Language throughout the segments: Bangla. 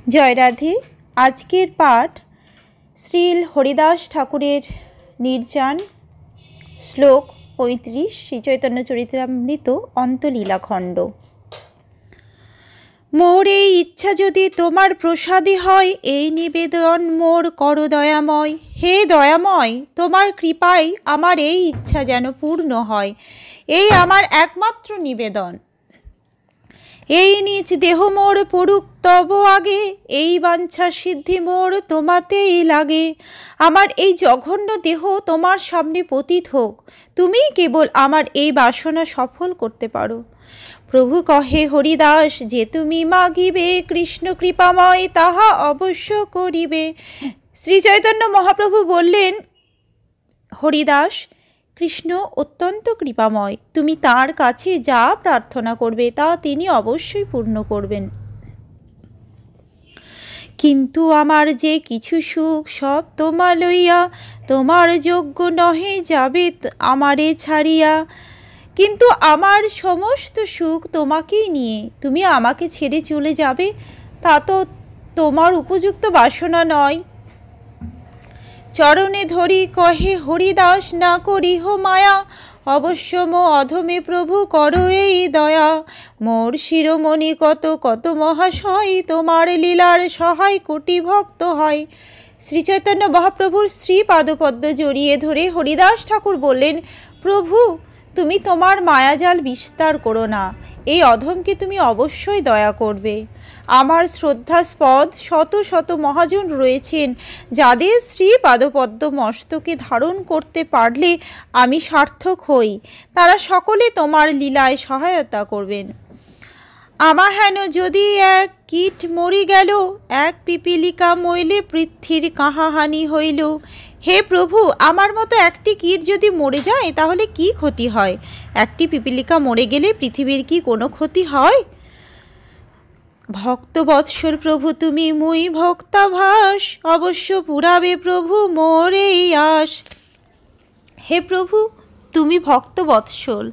জয় রাধে। আজকের পাঠ শ্রীল হরিদাস ঠাকুরের নির্যান, শ্লোক ৩৫, শ্রী চৈতন্য চরিতামৃত অন্তলীলাখণ্ড। মোর এই ইচ্ছা যদি তোমার প্রসাদে হয়, এই নিবেদন মোর কর দয়াময়। হে দয়াময়, তোমার কৃপায় আমার এই ইচ্ছা যেন পূর্ণ হয়, এই আমার একমাত্র নিবেদন। এই নিজ দেহ মোর পড়ুক তব আগে, এই বাঞ্ছা সিদ্ধি মোর তোমাতেই লাগে। আমার এই জঘন্য দেহ তোমার সামনে পতিত হোক, তুমিই কেবল আমার এই বাসনা সফল করতে পারো। প্রভু কহে হরিদাস, যে তুমি মাগিবে কৃষ্ণ কৃপাময়, তাহা অবশ্য করিবে। শ্রী চৈতন্য মহাপ্রভু বললেন, হরিদাস, কৃষ্ণ অত্যন্ত কৃপাময়, তুমি তার কাছে যা প্রার্থনা করবে তা তিনি অবশ্যই পূর্ণ করবেন। কিন্তু আমার যে কিছু সুখ সব তোমা লইয়া, তোমার যোগ্য নহে যাবে আমারে ছাড়িয়া। কিন্তু আমার সমস্ত সুখ তোমাকেই নিয়ে তুমি আমাকে ছেড়ে চলে যাবে, তা তো তোমার উপযুক্ত বাসনা নয়। চরণে ধরি কহে হরিদাস, না করিহ মায়া, অবশ্য মো অধমে প্রভু করো এই দয়া। মোর শিরোমণি কত কত মহাশয়, তোমার লীলার সহায় কোটি ভক্ত হয়। শ্রী চৈতন্য মহাপ্রভুর শ্রী পাদপদ্ম জড়িয়ে ধরে হরিদাস ঠাকুর বললেন, প্রভু, তুমি তোমার মায়াজাল বিস্তার করো না, এই অধমকে তুমি অবশ্যই দয়া করবে। আমার শ্রদ্ধাস্পদ শত শত মহাজন রয়েছেন, যাদের শ্রী পাদপদ্ম মস্তকে ধারণ করতে পারলে আমি সার্থক হই। তারা সকলে তোমার লীলায় সহায়তা করবেন। আমা হেন যদি এক কীট মরি গেল, এক পিপিলিকা মইলে পৃথ্বীর কাহা হানি হইল। হে প্রভু, আমার মতো একটি কীট যদি মরে যায় তাহলে কি ক্ষতি হয়? একটি পিপিলিকা মরে গেলে পৃথিবীর কি কোনো ক্ষতি হয়? ভক্ত বৎসর প্রভু তুমি, মুই ভক্তাভাস, অবশ্য পুরাবে প্রভু মোর এই আশ। হে প্রভু, তুমি ভক্ত বৎসল,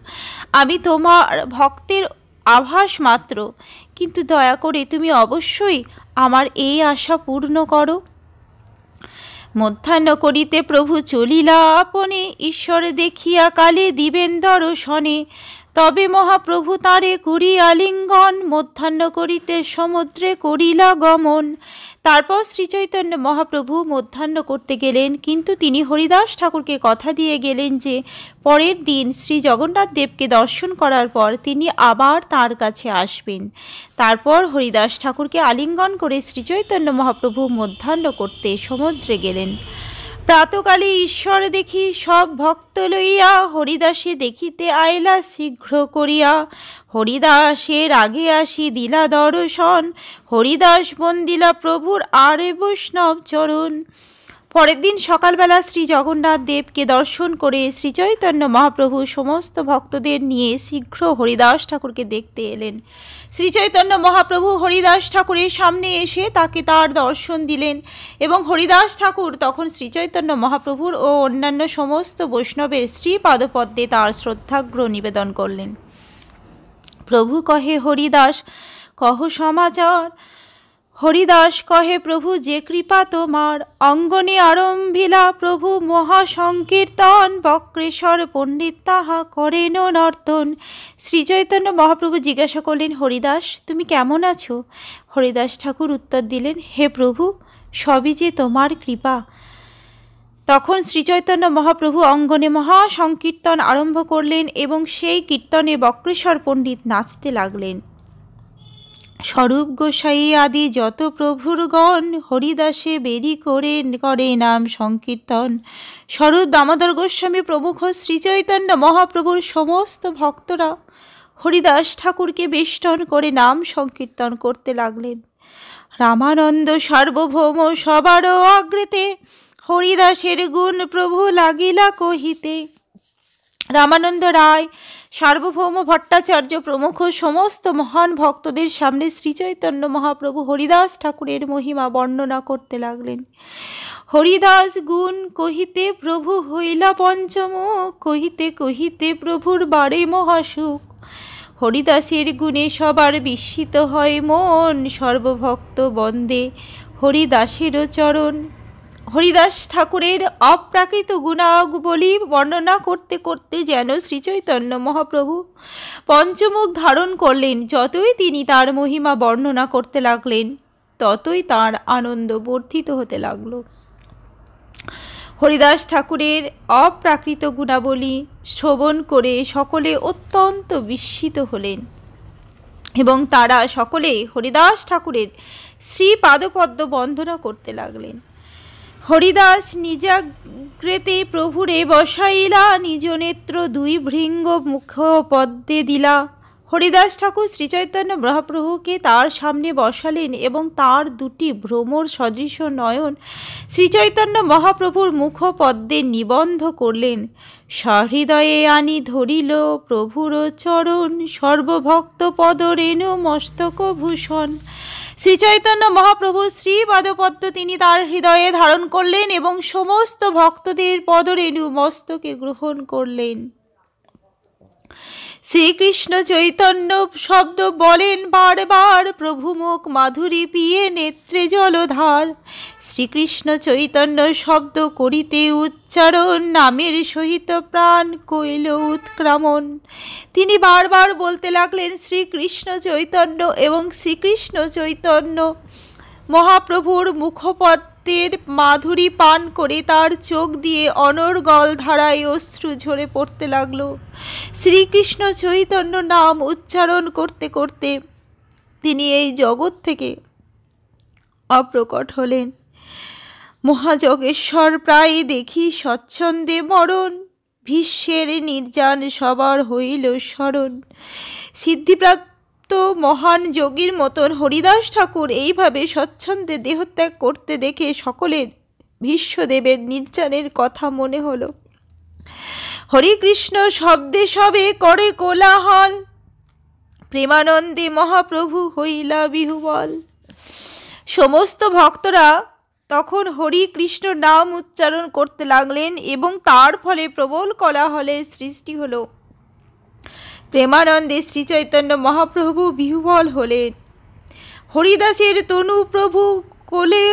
আমি তোমার ভক্তের আভাস মাত্র, কিন্তু দয়া করে তুমি অবশ্যই আমার এই আশা পূর্ণ করো। মধ্যাহ্ন করিতে প্রভু চলিলা আপনে, ঈশ্বর দেখিয়া কালে দিবেন দর্শনে। তবে মহাপ্রভু তারে করি আলিঙ্গন, মধ্যাহ্ন করিতে সমুদ্রে করিলা গমন। তারপর শ্রীচৈতন্য মহাপ্রভু মধ্যাহ্ন করতে গেলেন, কিন্তু তিনি হরিদাস ঠাকুরকে কথা দিয়ে গেলেন যে পরের দিন শ্রী জগন্নাথ দেবকে দর্শন করার পর তিনি আবার তার কাছে আসবেন। তারপর হরিদাস ঠাকুরকে আলিঙ্গন করে শ্রীচৈতন্য মহাপ্রভু মধ্যাহ্ন করতে সমুদ্রে গেলেন। প্রাতকালে ঈশ্বর দেখি সব ভক্ত লইয়া, হরিদাসে দেখিতে আইলা শীঘ্র করিয়া। হরিদাসের আগে আসি দিলা দর্শন, হরিদাস বন্দিলা প্রভুর আরে বৈষ্ণব চরণ। পরের দিন সকালবেলা শ্রী জগন্নাথ দেবকে দর্শন করে শ্রীচৈতন্য মহাপ্রভু সমস্ত ভক্তদের নিয়ে শীঘ্র হরিদাস ঠাকুরকে দেখতে এলেন। শ্রীচৈতন্য মহাপ্রভু হরিদাস ঠাকুরের সামনে এসে তাকে তার দর্শন দিলেন এবং হরিদাস ঠাকুর তখন শ্রীচৈতন্য মহাপ্রভুর ও অন্যান্য সমস্ত বৈষ্ণবের শ্রীপাদপদ্মে তার শ্রদ্ধাগ্র নিবেদন করলেন। প্রভু কহে হরিদাস, কহ সমাচার। হরিদাস কহে, প্রভু যে কৃপা তোমার, অঙ্গনে আরম্ভিলা প্রভু মহাসংকীর্তন, বক্রেশ্বর পণ্ডিত তাহা করেন নর্তন। শ্রীচৈতন্য মহাপ্রভু জিজ্ঞাসা করলেন, হরিদাস তুমি কেমন আছো? হরিদাস ঠাকুর উত্তর দিলেন, হে প্রভু, সবই যে তোমার কৃপা। তখন শ্রীচৈতন্য মহাপ্রভু অঙ্গনে মহাসংকীর্তন আরম্ভ করলেন এবং সেই কীর্তনে বক্রেশ্বর পণ্ডিত নাচতে লাগলেন। স্বরূপ গোসাই আদি যত প্রভুর গণ, হরিদাসে বেরি করে নাম সংকীর্তন। স্বরূপ দামোদর গোস্বামী প্রমুখ শ্রীচৈতন্য মহাপ্রভুর সমস্ত ভক্তরা হরিদাস ঠাকুরকে বেষ্টন করে নাম সংকীর্তন করতে লাগলেন। রামানন্দ সার্বভৌম সবারও অগ্রেতে, হরিদাসের গুণ প্রভু লাগিলা কহিতে। রামানন্দ রায়, সার্বভৌম ভট্টাচার্য প্রমুখ সমস্ত মহান ভক্তদের সামনে শ্রীচৈতন্য মহাপ্রভু হরিদাস ঠাকুরের মহিমা বর্ণনা করতে লাগলেন। হরিদাস গুণ কহিতে প্রভু হইলা পঞ্চমুখ, কহিতে কহিতে প্রভুর বারে মহাসুখ। হরিদাসের গুণে সবার বিস্মিত হয় মন, সর্বভক্ত বন্দে হরিদাসেরও চরণ। হরিদাস ঠাকুরের অপ্রাকৃত গুণাবলী বর্ণনা করতে করতে যেন শ্রীচৈতন্য মহাপ্রভু পঞ্চমুখ ধারণ করলেন। যতই তিনি তার মহিমা বর্ণনা করতে লাগলেন, ততই তার আনন্দ বর্ধিত হতে লাগলো। হরিদাস ঠাকুরের অপ্রাকৃত গুণাবলী শ্রবণ করে সকলে অত্যন্ত বিস্মিত হলেন এবং তারা সকলে হরিদাস ঠাকুরের শ্রীপাদপদ্ম বন্দনা করতে লাগলেন। হরিদাস নিজাগ্রেতে প্রভুরে বসাইলা, নিজ নেত্র দুই ভৃঙ্গ মুখ পদ্মে দিলা। হরিদাস ঠাকুর শ্রীচৈতন্য মহাপ্রভুকে তার সামনে বসালেন এবং তার দুটি ভ্রমর সদৃশ নয়ন শ্রীচৈতন্য মহাপ্রভুর মুখপদ্মে নিবন্ধ করলেন। সহৃদয়ে আনি ধরিল প্রভুর চরণ, সর্বভক্ত পদ রেণু মস্তক ভূষণ। শ্রীচৈতন্য মহাপ্রভুর শ্রীপাদপদ্ম তিনি তার হৃদয়ে ধারণ করলেন এবং সমস্ত ভক্তদের পদরেণু মস্তকে গ্রহণ করলেন। শ্রীকৃষ্ণ চৈতন্য শব্দ বলেন বারবার, প্রভু মুখ মাধুরী পিয়ে নেত্রে জলধার। শ্রীকৃষ্ণ চৈতন্য শব্দ করিতে উচ্চারণ, নামের সহিত প্রাণ কইল উৎক্রমণ। তিনি বারবার বলতে লাগলেন শ্রীকৃষ্ণ চৈতন্য এবং শ্রীকৃষ্ণ চৈতন্য মহাপ্রভুর মুখপদ্মের মাধুরী পান করে তার চোখ দিয়ে অনর্গল ধারায় অশ্রু ঝরে পড়তে লাগলো। শ্রীকৃষ্ণ চৈতন্য নাম উচ্চারণ করতে করতে তিনি এই জগৎ থেকে অপ্রকট হলেন। মহাযোগেশ্বর প্রায় দেখি স্বচ্ছন্দে মরণ, ভীষ্মের নির্যান সবার হইল স্মরণ। সিদ্ধিপ্রাপ্ত মহান যোগীর মতন হরিদাস ঠাকুর এইভাবে স্বচ্ছন্দে দেহত্যাগ করতে দেখে সকলের ভীষ্মদেবের নির্যানের কথা মনে হলো। হরিকৃষ্ণ শব্দে সবে করে কোলাহল, প্রেমানন্দে মহাপ্রভু হইলা বিহুবল। সমস্ত ভক্তরা তখন হরি কৃষ্ণ নাম উচ্চারণ করতে লাগলেন এবং তার ফলে প্রবল কোলাহলের সৃষ্টি হলো। প্রেমানন্দে শ্রীচৈতন্য মহাপ্রভু বিহুবল হলেন। হরিদাসের তনু প্রভু কোলে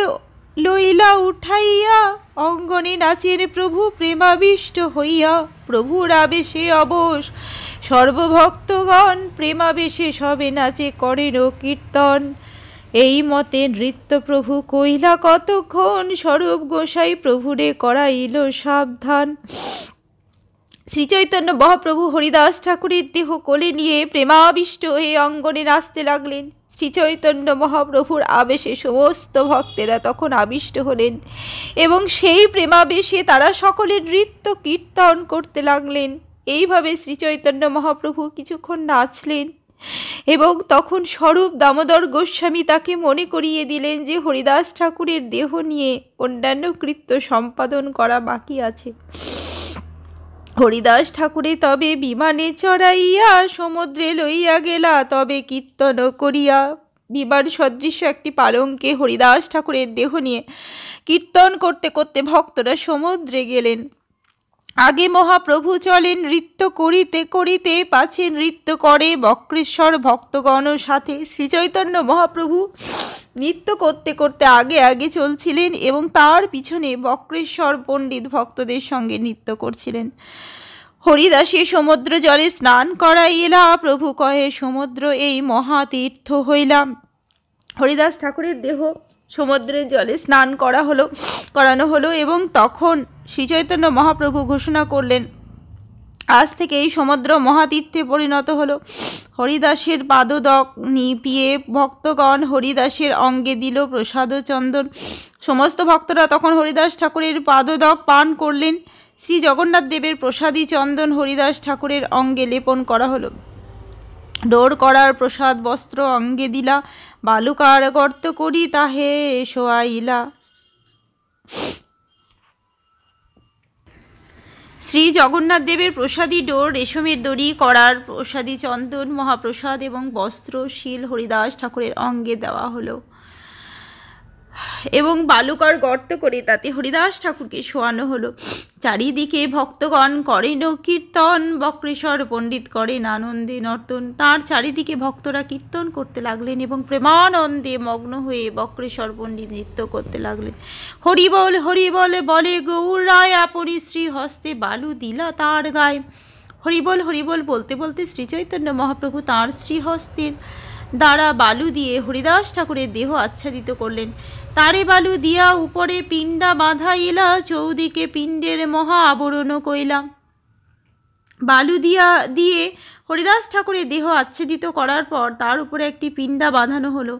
লইলা উঠাইয়া, অঙ্গনে নাচেন প্রভু প্রেমাবিষ্ট হইয়া। প্রভুর আবেশে অবশ সর্বভক্তগণ, প্রেমাবেশে সবে নাচে করেন কীর্তন। এই মতে নৃত্য প্রভু কইলা কতক্ষণ, স্বরূপ গোসাই প্রভুরে করাইল সাবধান। শ্রীচৈতন্য মহাপ্রভু হরিদাস ঠাকুরের দেহ কোলে নিয়ে প্রেমাবিষ্ট হয়ে অঙ্গনে নাচতে লাগলেন। শ্রীচৈতন্য মহাপ্রভুর আবেশে সমস্ত ভক্তেরা তখন আবিষ্ট হলেন এবং সেই প্রেমাবেশে তারা সকলে নৃত্য কীর্তন করতে লাগলেন। এইভাবে শ্রীচৈতন্য মহাপ্রভু কিছুক্ষণ নাচলেন এবং তখন স্বরূপ দামোদর গোস্বামী তাকে মনে করিয়ে দিলেন যে হরিদাস ঠাকুরের দেহ নিয়ে অন্যান্য কৃত্য সম্পাদন করা বাকি আছে। হরিদাস ঠাকুরে তবে বিমানে চড়াইয়া, সমুদ্রে লইয়া গেলা তবে কীর্তন করিয়া। বিমান সদৃশ একটি পালঙ্কে হরিদাস ঠাকুরের দেহ নিয়ে কীর্তন করতে করতে ভক্তরা সমুদ্রে গেলেন। আগে মহাপ্রভু চলেন নৃত্য করিতে করিতে, পাছে নৃত্য করে বক্রেশ্বর ভক্তগণ সাথে। শ্রীচৈতন্য মহাপ্রভু নৃত্য করতে করতে আগে আগে চলছিলেন এবং তার পিছনে বক্রেশ্বর পণ্ডিত ভক্তদের সঙ্গে নৃত্য করছিলেন। হরিদাসে সমুদ্র জলে স্নান করাইলা, প্রভু কহে সমুদ্র এই মহাতীর্থ হইলাম। হরিদাস ঠাকুরের দেহ সমুদ্রের জলে স্নান করানো হলো এবং তখন শ্রীচৈতন্য মহাপ্রভু ঘোষণা করলেন আজ থেকে এই সমুদ্র মহাতীর্থে পরিণত হলো। হরিদাসের পাদদক নিপিয়ে ভক্তগণ হরিদাসের অঙ্গে দিল প্রসাদ চন্দন। সমস্ত ভক্তরা তখন হরিদাস ঠাকুরের পাদদক পান করলেন। শ্রী জগন্নাথ দেবের প্রসাদী চন্দন হরিদাস ঠাকুরের অঙ্গে লেপন করা হলো। ডোর করার প্রসাদ বস্ত্র অঙ্গে দিলা, বালুকার গর্ত করি তাহে শোয়াইলা। শ্রী জগন্নাথ দেবের প্রসাদী ডোর, রেশমের দড়ি করার প্রসাদী চন্দন, মহাপ্রসাদ এবং বস্ত্র শিল হরিদাস ঠাকুরের অঙ্গে দেওয়া হলো এবং বালুকার গর্ত করে তাতে হরিদাস ঠাকুরকে শোয়ানো হলো। চারিদিকে ভক্তগণ করেন কীর্তন, বক্রেশ্বর পণ্ডিত করেন আনন্দে নর্তন। তার চারিদিকে ভক্তরা কীর্তন করতে লাগলেন এবং প্রেমানন্দে মগ্ন হয়ে বক্রেশ্বর পণ্ডিত নৃত্য করতে লাগলেন। হরিবল হরিবল বলে গৌর রায়, আপনি শ্রী হস্তে বালু দিলা তাঁর গায়ে। হরিবল হরিবল বলতে বলতে শ্রীচৈতন্য মহাপ্রভু তাঁর শ্রীহস্তের দ্বারা বালু দিয়ে হরিদাস ঠাকুরের দেহ আচ্ছাদিত করলেন। তারে বালু দিয়া উপরে পিণ্ডা বাঁধাইলা, চৌদিকে পিণ্ডের মহা আবরণ কইলা। বালু দিয়ে হরিদাস ঠাকুরের দেহ আচ্ছাদিত করার পর তার উপরে একটি পিণ্ডা বাঁধানো হলো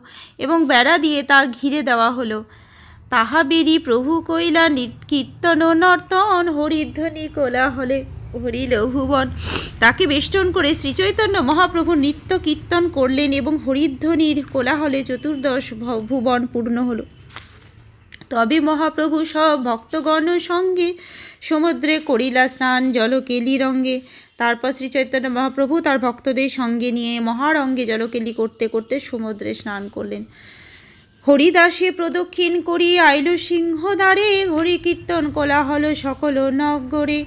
এবং বেড়া দিয়ে তা ঘিরে দেওয়া হলো। তাহা বেরি প্রভু কইলা কীর্তন নর্তন, হরিধ্বনি কোলাহলে হরিল ভুবন। তাকে বেষ্টন করে শ্রীচৈতন্য মহাপ্রভু নৃত্য কীর্তন করলেন এবং হরিধ্বনির কোলাহলে চতুর্দশ ভুবন পূর্ণ হলো। তবে মহাপ্রভু সব ভক্তগণ সঙ্গে সমুদ্রে করিলা স্নান জলকেলি রঙ্গে। তারপর শ্রীচৈতন্য মহাপ্রভু তার ভক্তদের সঙ্গে নিয়ে মহারঙ্গে জলকেলি করতে করতে সমুদ্রে স্নান করলেন। হরিদাসে প্রদক্ষিণ করি আইল সিংহদ্বারে, হরি কীর্তন কোলাহল সকল নগরে।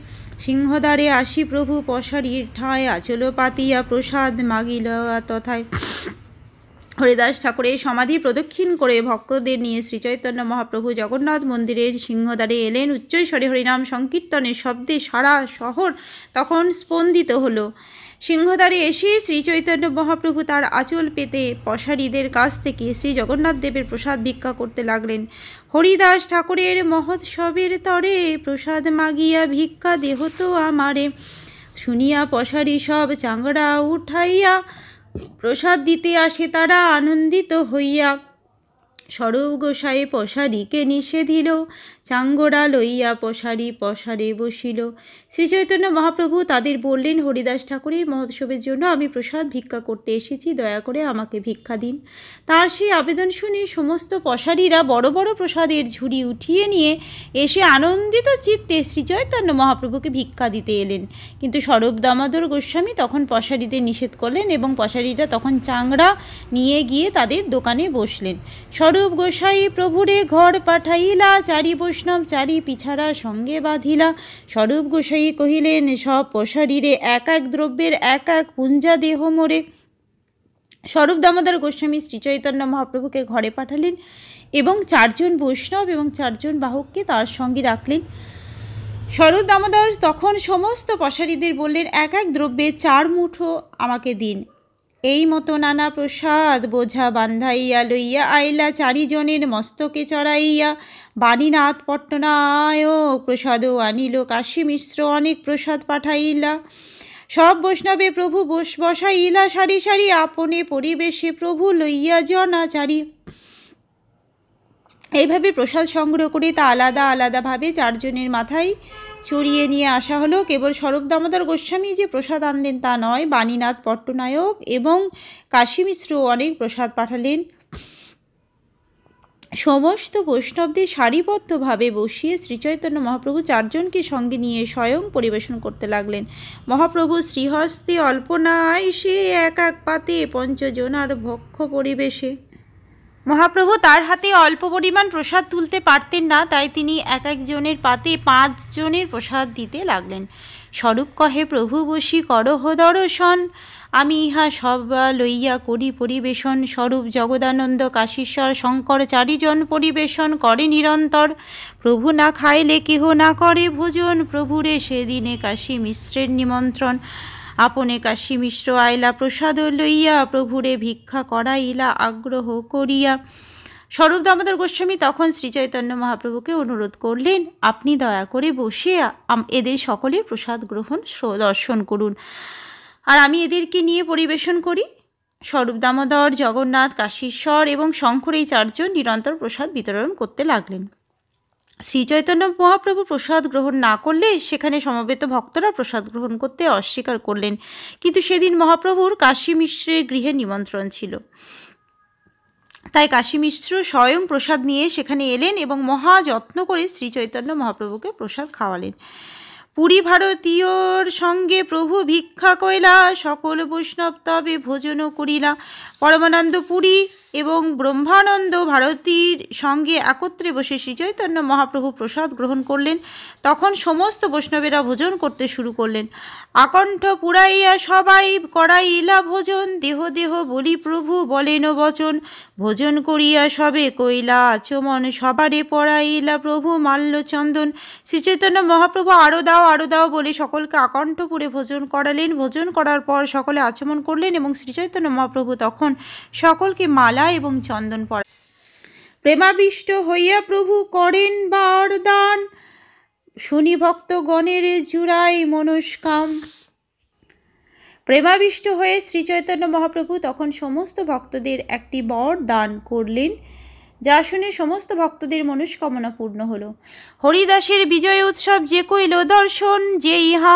সিংহদ্বারে আসি প্রভু পশারির ঠাঁয়, আচল পাতিয়া প্রসাদ মাগিল তথায়। হরিদাস ঠাকুরের সমাধি প্রদক্ষিণ করে ভক্তদের নিয়ে শ্রীচৈতন্য মহাপ্রভু জগন্নাথ মন্দিরের সিংহদ্বারে এলেন। উচ্চৈস্বরে হরিনাম সংকীর্তনের শব্দে সারা শহর তখন স্পন্দিত হলো। সিংহদ্বারে এসে শ্রীচৈতন্য মহাপ্রভু তার আঁচল পেতে পশারীদের কাছ থেকে শ্রী জগন্নাথ দেবের প্রসাদ ভিক্ষা করতে লাগলেন। হরিদাস ঠাকুরের মহোৎসবের তরে প্রসাদ মাগিয়া ভিক্ষা দেহ তো আমারে। শুনিয়া পশারি সব চাংড়া উঠাইয়া প্রসাদ দিতে আসে তারা আনন্দিত হইয়া। স্বরূপ গোসাই পশারিকে নিষেধিল, চাঙ্গোড়া লইয়া পশারে বসিল। শ্রীচৈতন্য মহাপ্রভু তাদের বললেন, হরিদাস ঠাকুরের মহোৎসবের জন্য আমি প্রসাদ ভিক্ষা করতে এসেছি, দয়া করে আমাকে ভিক্ষা দিন। তার সেই আবেদন শুনে সমস্ত পশারীরা বড় বড় প্রসাদের ঝুড়ি উঠিয়ে নিয়ে এসে আনন্দিত চিত্তে শ্রীচৈতন্য মহাপ্রভুকে ভিক্ষা দিতে এলেন। কিন্তু স্বরূপ দামোদর গোস্বামী তখন পশারীদের নিষেধ করলেন এবং পশারীরা তখন চাংড়া নিয়ে গিয়ে তাদের দোকানে বসলেন। স্বরূপ গোসাই প্রভুরে ঘর পাঠাইলা, চারি বৈষ্ণব চারি পিছাড়া সঙ্গে বাঁধিলা। স্বরূপ গোসাই কহিলেন, সব পশারীরে এক এক দ্রব্যের এক এক পুঞ্জা দেহ মোরে। স্বরূপ দামোদর গোস্বামী শ্রীচৈতন্য মহাপ্রভুকে ঘরে পাঠালেন এবং 4 জন বৈষ্ণব এবং 4 জন বাহককে তার সঙ্গে রাখলেন। স্বরূপ দামোদর তখন সমস্ত পশারীদের বললেন, এক এক দ্রব্যে 4 মুঠো আমাকে দিন। এই মতো নানা প্রসাদ বোঝা বান্ধাইয়া লইয়া আইলা, 4 জনের মস্তকে চড়াইয়া। বাণীনাথ পট্টনায়ক প্রসাদও আনিল, কাশী মিশ্র অনেক প্রসাদ পাঠাইলা। সব বৈষ্ণবে প্রভু বসাইলা সারি সারি, আপনে পরিবেশে প্রভু লইয়া জনাচারি। এইভাবে প্রসাদ সংগ্রহ করে তা আলাদা আলাদাভাবে 4 জনের মাথায় চড়িয়ে নিয়ে আসা হলো। কেবল স্বরূপ দামোদর গোস্বামী যে প্রসাদ আনলেন তা নয়, বাণীনাথ পট্টনায়ক এবং কাশী মিশ্র অনেক প্রসাদ পাঠালেন। সমস্ত বৈষ্ণবদের সারিবদ্ধভাবে বসিয়ে শ্রীচৈতন্য মহাপ্রভু 4 জনকে সঙ্গে নিয়ে স্বয়ং পরিবেশন করতে লাগলেন। মহাপ্রভু শ্রীহস্তে অল্পনায় সে এক এক পাতে 5 জনার ভক্ষ পরিবেশে। মহাপ্রভু তার হাতে অল্প পরিমাণ প্রসাদ তুলতে পারতেন না, তাই তিনি এক এক জনের পাতে 5 জনের প্রসাদ দিতে লাগলেন। স্বরূপ কহে, প্রভু বসি করহ দর্শন, আমি ইহা সব লইয়া করি পরিবেশন। স্বরূপ জগদানন্দ কাশীশ্বর শঙ্কর 4 জন পরিবেশন করে নিরন্তর। প্রভু না খাইলে কেহ না করে ভোজন, প্রভুরে সেদিনে কাশী মিশ্রের নিমন্ত্রণ। আপনে কাশী মিশ্র আইলা প্রসাদ লইয়া, প্রভুরে ভিক্ষা করাইলা আগ্রহ করিয়া। স্বরূপ দামোদর গোস্বামী তখন শ্রীচৈতন্য মহাপ্রভুকে অনুরোধ করলেন, আপনি দয়া করে বসে এদের সকলের প্রসাদ গ্রহণ দর্শন করুন, আর আমি এদেরকে নিয়ে পরিবেশন করি। স্বরূপ দামোদর, জগন্নাথ, কাশীশ্বর এবং শঙ্কর এই 4 জন নিরন্তর প্রসাদ বিতরণ করতে লাগলেন। শ্রীচৈতন্য মহাপ্রভু প্রসাদ গ্রহণ না করলে সেখানে সমবেত ভক্তরা প্রসাদ গ্রহণ করতে অস্বীকার করলেন। কিন্তু সেদিন মহাপ্রভুর কাশী মিশ্রের গৃহে নিমন্ত্রণ ছিল, তাই কাশী মিশ্র স্বয়ং প্রসাদ নিয়ে সেখানে এলেন এবং মহা যত্ন করে শ্রীচৈতন্য মহাপ্রভুকে প্রসাদ খাওয়ালেন। পুরী ভারতীয়র সঙ্গে প্রভু ভিক্ষা কইলা, সকল বৈষ্ণব তবে ভোজন করিলা। পরমানন্দ পুরী এবং ব্রহ্মানন্দ ভারতীর সঙ্গে একত্রে বসে শ্রীচৈতন্য মহাপ্রভু প্রসাদ গ্রহণ করলেন। তখন সমস্ত বৈষ্ণবেরা ভোজন করতে শুরু করলেন। আকণ্ঠ পুরাইয়া সবাই করাইলা ভোজন, দেহ দেহ বলি প্রভু বলেন বচন, ভোজন করিয়া সবে কইলা আচমন, সবারে পড়াইলা প্রভু মাল্য চন্দন। শ্রীচৈতন্য মহাপ্রভু আরো দাও বলে সকলকে আকণ্ঠপুরে ভোজন করালেন। ভোজন করার পর সকলে আচমন করলেন এবং শ্রীচৈতন্য মহাপ্রভু তখন সকলকে মালা এবং চন্দন পরা। প্রেমাবিষ্ট হইয়া প্রভু করেন বরদান, শুনি ভক্তগণের জুড়াই মনস্কাম। প্রেমাবিষ্ট হয়ে শ্রীচৈতন্য মহাপ্রভু তখন সমস্ত ভক্তদের একটি বর দান করলেন, যা শুনে সমস্ত ভক্তদের মনস্কামনা পূর্ণ হল। হরিদাসের বিজয় উৎসব যে কইল দর্শন, যে ইহা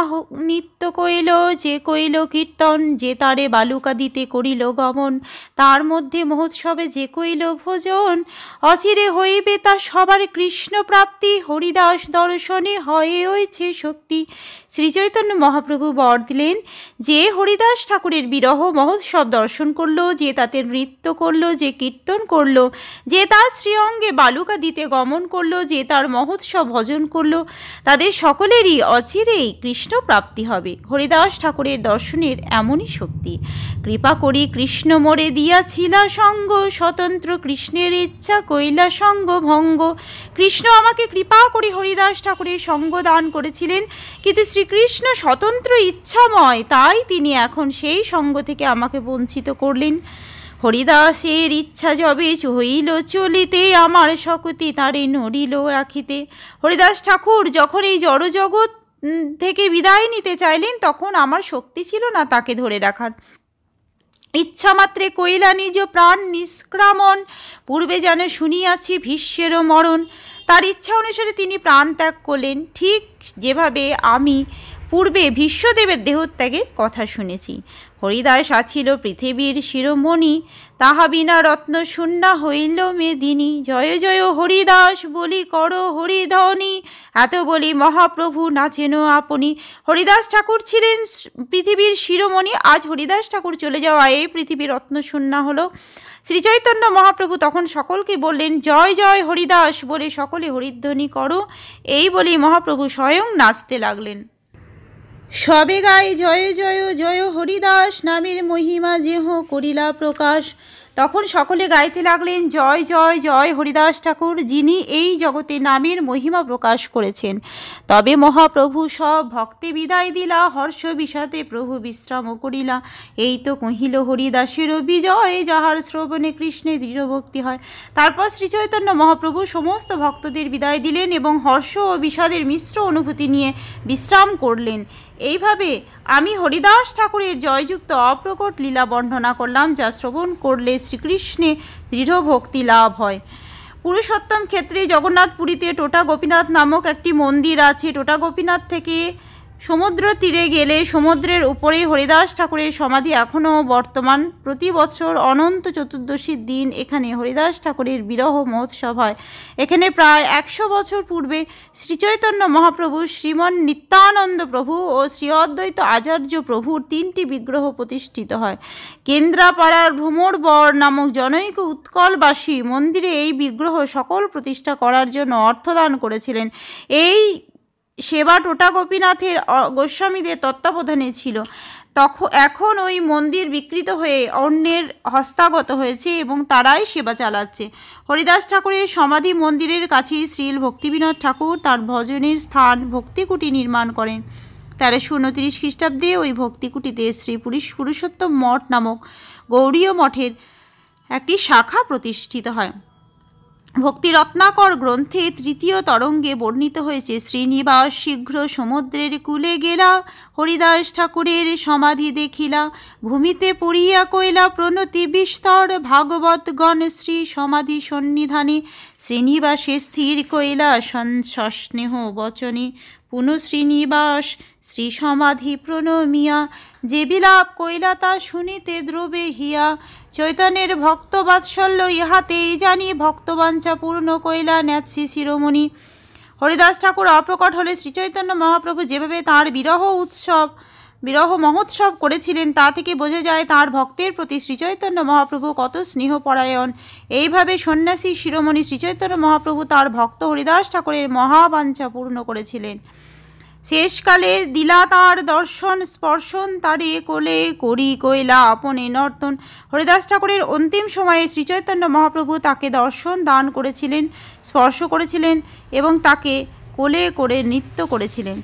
নিত্য কইল, যে কইল কীর্তন, যে তারে বালুকা দিতে করিল গমন, তার মধ্যে মহোৎসবে যে কইল ভোজন, অচিরে হইবে তা সবার কৃষ্ণ প্রাপ্তি, হরিদাস দর্শনে হয়েছে শক্তি। শ্রীচৈতন্য মহাপ্রভু বর দিলেন, যে হরিদাস ঠাকুরের বিরহ মহোৎসব দর্শন করলো, যে তাতে নৃত্য করলো, যে কীর্তন করলো, যে তার শ্রীঅঙ্গে বালুকা দিতে গমন করলো, যে তার মহোৎসব ভজন করলো, তাদের সকলেরই অচিরেই কৃষ্ণ প্রাপ্তি হবে। হরিদাস ঠাকুরের দর্শনের এমনই শক্তি। কৃপা করি কৃষ্ণ মোরে দিয়াছিলা সঙ্গ, স্বতন্ত্র কৃষ্ণের ইচ্ছা কইলা সঙ্গ ভঙ্গ। কৃষ্ণ আমাকে কৃপা করি হরিদাস ঠাকুরের সঙ্গ দান করেছিলেন, কিন্তু শ্রীকৃষ্ণ স্বতন্ত্র ইচ্ছাময়, তাই তিনি এখন সেই সঙ্গ থেকে আমাকে বঞ্চিত করলেন। হরিদাসের ইচ্ছা যবে হইল চলিতে, আমার শক্তি তারে নড়িল রাখিতে। হরিদাস ঠাকুর যখন এই জড়জগৎ থেকে বিদায় নিতে চাইলেন, তখন আমার শক্তি ছিল না তাকে ধরে রাখার। ইচ্ছা মাত্রে কইলা নিজ প্রাণ নিষ্ক্রামণ, পূর্বে যেন শুনিয়াছি ভীষ্মেরও মরণ। তার ইচ্ছা অনুসারে তিনি প্রাণ ত্যাগ করলেন, ঠিক যেভাবে আমি পূর্বে ভীষ্মদেবের দেহত্যাগের কথা শুনেছি। হরিদাস আছিল পৃথিবীর শিরোমণি, তাহা বিনা রত্ন শূন্যা হইল মেদিনী। জয় জয় হরিদাস বলি কর হরিধ্বনি, এত বলি মহাপ্রভু নাচেন আপনি। হরিদাস ঠাকুর ছিলেন পৃথিবীর শিরোমণি, আজ হরিদাস ঠাকুর চলে যাওয়া এই পৃথিবী রত্ন শূন্যা হলো। শ্রীচৈতন্য মহাপ্রভু তখন সকলকে বললেন, জয় জয় হরিদাস বলে সকলে হরিধ্বনি করো। এই বলি মহাপ্রভু স্বয়ং নাচতে লাগলেন। সবে গায়ে জয় জয় জয় হরিদাস, নামের মহিমা যেহ করিলা প্রকাশ। তখন সকলে গাইতে লাগলেন, জয় জয় জয় হরিদাস ঠাকুর, যিনি এই জগতে নামের মহিমা প্রকাশ করেছেন। তবে মহাপ্রভু সব ভক্তে বিদায় দিলা, হর্ষ বিষাদে প্রভু বিশ্রাম করিলা। এই তো কহিল হরিদাসের বিজয়, যাহার শ্রবণে কৃষ্ণে দৃঢ় ভক্তি হয়। তারপর শ্রীচৈতন্য মহাপ্রভু সমস্ত ভক্তদের বিদায় দিলেন এবং হর্ষ ও বিষাদের মিশ্র অনুভূতি নিয়ে বিশ্রাম করলেন। এইভাবে আমি হরিদাস ঠাকুরের জয়যুক্ত অপ্রকট লীলা বর্ণনা করলাম, যা শ্রবণ করলে শ্রীকৃষ্ণে দৃঢ় ভক্তি লাভ হয়। পুরুষোত্তম ক্ষেত্রে জগন্নাথপুরীতে টোটা গোপীনাথ নামক একটি মন্দির আছে। টোটা গোপীনাথ থেকে সমুদ্র তীরে গেলে সমুদ্রের উপরে হরিদাস ঠাকুরের সমাধি এখনও বর্তমান। প্রতি বছর অনন্ত চতুর্দশীর দিন এখানে হরিদাস ঠাকুরের বিরহ মহোৎসব হয়। এখানে প্রায় 100 বছর পূর্বে শ্রীচৈতন্য মহাপ্রভু, শ্রীমন নিত্যানন্দ প্রভু ও শ্রী অদ্বৈত আচার্য প্রভুর 3টি বিগ্রহ প্রতিষ্ঠিত হয়। কেন্দ্রাপাড়ার ভ্রমর বর নামক জনৈক উৎকলবাসী মন্দিরে এই বিগ্রহ সকল প্রতিষ্ঠা করার জন্য অর্থদান করেছিলেন। এই সেবা টোটা গোপীনাথের গোস্বামীদের তত্ত্বাবধানে ছিল। এখন ওই মন্দির বিকৃত হয়ে অন্যের হস্তাগত হয়েছে এবং তারাই সেবা চালাচ্ছে। হরিদাস ঠাকুরের সমাধি মন্দিরের কাছেই শ্রীল ভক্তিবিনোদ ঠাকুর তার ভজনের স্থান ভক্তিকুটি নির্মাণ করেন। 1329 খ্রিস্টাব্দে ওই ভক্তিকুটিতে শ্রী পুরুষোত্তম মঠ নামক গৌড়ীয় মঠের একটি শাখা প্রতিষ্ঠিত হয়। ভক্তি রত্নাকর গ্রন্থে 3য় তরঙ্গে বর্ণিত হয়েছে, শ্রীনিবাস শীঘ্র সমুদ্রের কূলে গেলা, হরিদাস ঠাকুরের সমাধি দেখিলা, ভূমিতে পড়িয়া কইলা প্রণতি বিস্তর, ভাগবতগণ শ্রী সমাধি সন্নিধানে, শ্রীনিবাসে স্থির কইলা সস্নেহ বচনে, পুনঃ শ্রীনিবাস শ্রী সমাধি প্রণমিয়া, যে বিলাপ কইলা তা শুনিতে দ্রবে হিয়া, চৈতন্যের ভক্তবাৎসল্য ইহাতেই জানি, ভক্তবাঞ্ছা পূর্ণ কইলা ন্যাৎসি শিরোমণি। হরিদাস ঠাকুর অপ্রকট হলে শ্রীচৈতন্য মহাপ্রভু যেভাবে তাঁর বিরহ উৎসব বিরহ মহোৎসব করেছিলেন তা থেকে বোঝা যায় তাঁর ভক্তের প্রতি শ্রীচৈতন্য মহাপ্রভু কত স্নেহপরায়ণ। এইভাবে সন্ন্যাসী শিরোমণি শ্রীচৈতন্য মহাপ্রভু তাঁর ভক্ত হরিদাস ঠাকুরের মহাবাঞ্ছা পূর্ণ করেছিলেন। শেষকালে দিলা তাঁর দর্শন স্পর্শন তারে কোলে করি কইলা আপনে নর্তন। হরিদাস ঠাকুরের অন্তিম সময়ে শ্রীচৈতন্য মহাপ্রভু তাকে দর্শন দান করেছিলেন, স্পর্শ করেছিলেন এবং তাকে কোলে করে নৃত্য করেছিলেন।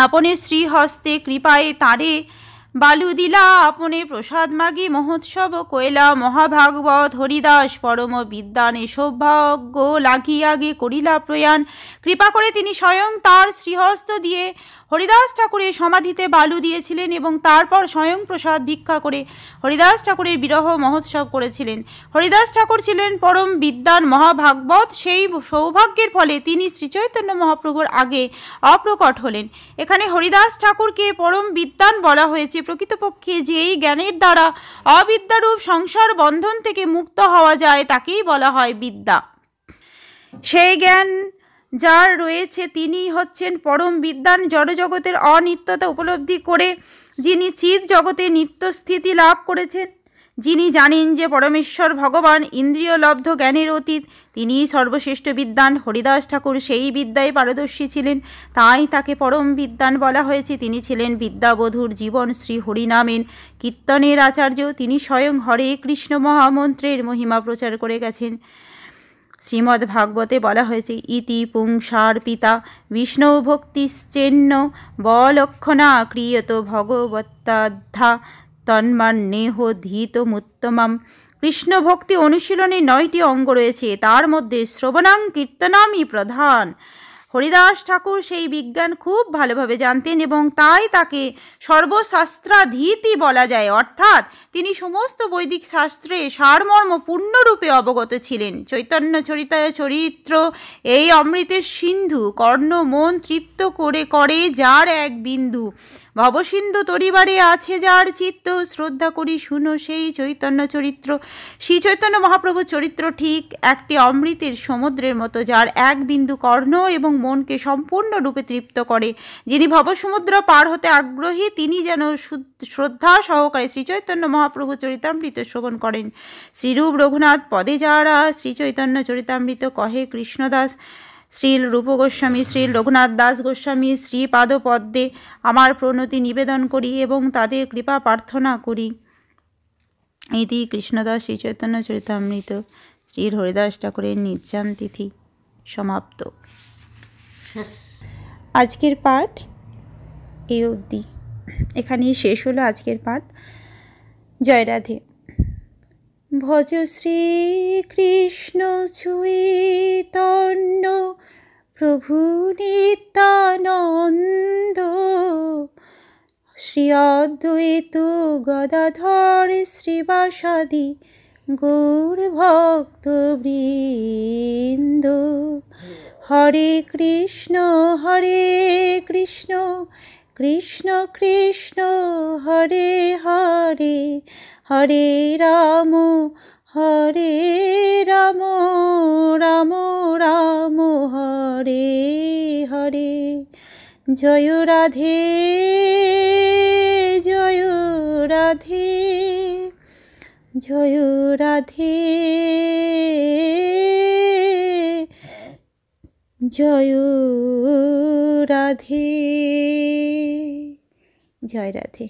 আপনে শ্রীহস্তে কৃপায় তারে বালু দিলা আপনে প্রসাদ মাগি মহোৎসব কইলা মহাভাগবত হরিদাস পরম বিদ্যানে সৌভাগ্য লাগিয়া গে করিলা প্রয়াণ। কৃপা করে তিনি স্বয়ং তার শ্রীহস্ত দিয়ে হরিদাস ঠাকুরের সমাধিতে বালু দিয়েছিলেন এবং তারপর স্বয়ং প্রসাদ ভিক্ষা করে হরিদাস ঠাকুরের বিরহ মহোৎসব করেছিলেন। হরিদাস ঠাকুর ছিলেন পরম বিদ্যান মহাভাগবত। সেই সৌভাগ্যের ফলে তিনি শ্রীচৈতন্য মহাপ্রভুর আগে অপ্রকট হলেন। এখানে হরিদাস ঠাকুরকে পরম বিদ্যান বলা হয়েছে। প্রকৃতপক্ষে যেই জ্ঞানের দ্বারা অবিদ্যারূপ সংসার বন্ধন থেকে মুক্ত হওয়া যায় তাকেই বলা হয় বিদ্যা। সেই জ্ঞান যার রয়েছে তিনি হচ্ছেন পরম বিদ্বান। জড়জগতের অনিত্যতা উপলব্ধি করে যিনি চিৎ জগতে নিত্য স্থিতি লাভ করেছেন, যিনি জানেন যে পরমেশ্বর ভগবান ইন্দ্রিয়লব্ধ জ্ঞানের অতীত, তিনিই সর্বশ্রেষ্ঠ বিদ্বান। হরিদাস ঠাকুর সেই বিদ্যায় পারদর্শী ছিলেন, তাই তাকে পরম বিদ্বান বলা হয়েছে। তিনি ছিলেন বিদ্যাবধূর জীবন শ্রী হরিনামের কীর্তনের আচার্য। তিনি স্বয়ং হরে কৃষ্ণ মহামন্ত্রের মহিমা প্রচার করে গেছেন। শ্রীমদ্ ভাগবতে বলা হয়েছে ইতি পুংসার পিতা বিষ্ণু ভক্তিশ্চেন্ন বলক্ষণা ক্রিয়ত ভগবত্তাধ্যা তন্মান্নেহ ধীতমুত্তমাম। কৃষ্ণ ভক্তি অনুশীলনে 9টি অঙ্গ রয়েছে, তার মধ্যে শ্রবণাং কীর্তনামই প্রধান। হরিদাস ঠাকুর সেই বিজ্ঞান খুব ভালোভাবে জানতেন এবং তাই তাকে সর্বশাস্ত্রাধীতি বলা যায়, অর্থাৎ তিনি সমস্ত বৈদিক শাস্ত্রে সারমর্ম পূর্ণরূপে অবগত ছিলেন। চৈতন্য চরিত্র এই অমৃতের সিন্ধু, কর্ণ মন তৃপ্ত করে যার এক বিন্দু। ভবসিন্ধু তরিবারে আছে যার চিত্ত, শ্রদ্ধা করি শুনো সেই চৈতন্য চরিত্র। শ্রী চৈতন্য মহাপ্রভু চরিত্র ঠিক একটি অমৃতের সমুদ্রের মতো, যার এক বিন্দু কর্ণ এবং মনকে সম্পূর্ণরূপে তৃপ্ত করে। যিনি ভবসমুদ্র পার হতে আগ্রহী তিনি যেন শ্রদ্ধা সহকারে শ্রীচৈতন্য মহাপ্রভু চরিতামৃত শ্রবণ করেন। শ্রীরূপ রঘুনাথ পদে যারা শ্রীচৈতন্য চরিতামৃত কহে কৃষ্ণদাস। শ্রীল রূপ গোস্বামী, শ্রীল রঘুনাথ দাস গোস্বামী শ্রীপাদ পদ্মে আমার প্রণতি নিবেদন করি এবং তাদের কৃপা প্রার্থনা করি। ইতি কৃষ্ণদাস শ্রীচৈতন্য চরিতামৃত শ্রীল হরিদাস ঠাকুরের নির্যান তিথি সমাপ্ত। আজকের পাঠ এই অবধি, এখানেই শেষ হলো আজকের পাঠ। জয় রাধে। ভজ শ্রীকৃষ্ণ চৈতন্য প্রভু নিত্যানন্দ, শ্রী অদ্বৈত গদাধর শ্রীবাসাদি গৌর ভক্তবৃন্দ। হরে কৃষ্ণ কৃষ্ণ কৃষ্ণ হরে হরে, হরে রাম রাম রাম হরে হরে। জয় রাধে জয় রাধে জয় রাধে জয় রাধে। জয় রাধে।